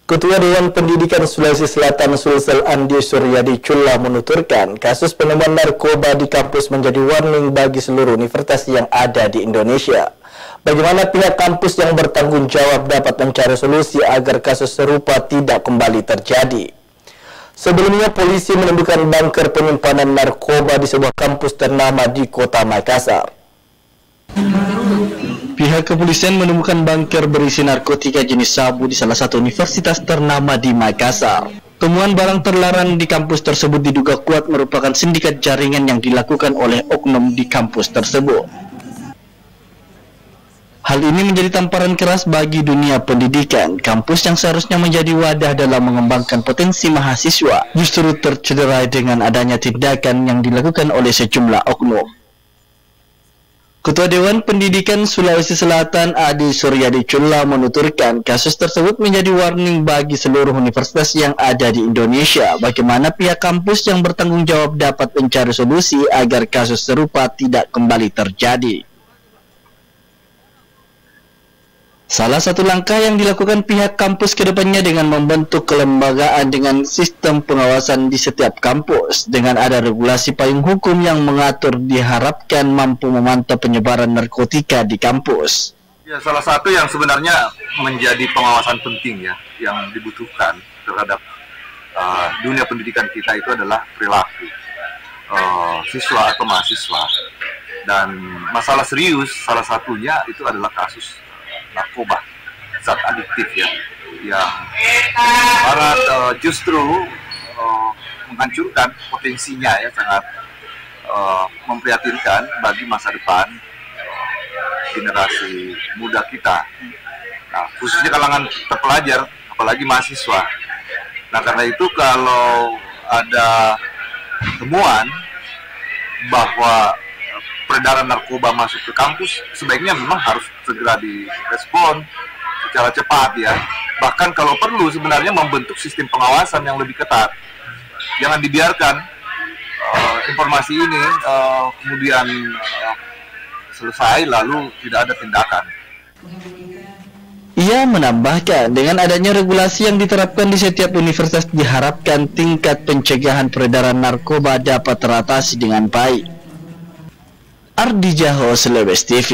Ketua Dewan Pendidikan Sulawesi Selatan Sulsel Andi Suryadi Culla menuturkan kasus penemuan narkoba di kampus menjadi warning bagi seluruh universitas yang ada di Indonesia. Bagaimana pihak kampus yang bertanggung jawab dapat mencari solusi agar kasus serupa tidak kembali terjadi. Sebelumnya, polisi menemukan bunker penyimpanan narkoba di sebuah kampus ternama di Kota Makassar. Pihak kepolisian menemukan bunker berisi narkotika jenis sabu di salah satu universitas ternama di Makassar. Temuan barang terlarang di kampus tersebut diduga kuat merupakan sindikat jaringan yang dilakukan oleh oknum di kampus tersebut. Hal ini menjadi tamparan keras bagi dunia pendidikan. Kampus yang seharusnya menjadi wadah dalam mengembangkan potensi mahasiswa justru tercederai dengan adanya tindakan yang dilakukan oleh sejumlah oknum. Ketua Dewan Pendidikan Sulawesi Selatan Adi Suryadi Culla menuturkan kasus tersebut menjadi warning bagi seluruh universitas yang ada di Indonesia. Bagaimana pihak kampus yang bertanggung jawab dapat mencari solusi agar kasus serupa tidak kembali terjadi. Salah satu langkah yang dilakukan pihak kampus ke depannya dengan membentuk kelembagaan dengan sistem pengawasan di setiap kampus. Dengan ada regulasi payung hukum yang mengatur diharapkan mampu memantau penyebaran narkotika di kampus. Ya, salah satu yang sebenarnya menjadi pengawasan penting ya, yang dibutuhkan terhadap dunia pendidikan kita itu adalah perilaku siswa atau mahasiswa. Dan masalah serius salah satunya itu adalah kasus narkoba, zat adiktif ya, yang barat justru menghancurkan potensinya ya, sangat memprihatinkan bagi masa depan generasi muda kita. Nah, khususnya kalangan terpelajar, apalagi mahasiswa. Nah, karena itu kalau ada temuan bahwa peredaran narkoba masuk ke kampus, sebaiknya memang harus segera direspon secara cepat ya. Bahkan kalau perlu sebenarnya membentuk sistem pengawasan yang lebih ketat. Jangan dibiarkan informasi ini kemudian selesai lalu tidak ada tindakan. Ia menambahkan, dengan adanya regulasi yang diterapkan di setiap universitas diharapkan tingkat pencegahan peredaran narkoba dapat teratasi dengan baik. Ardi Jaho, Sulawesi TV.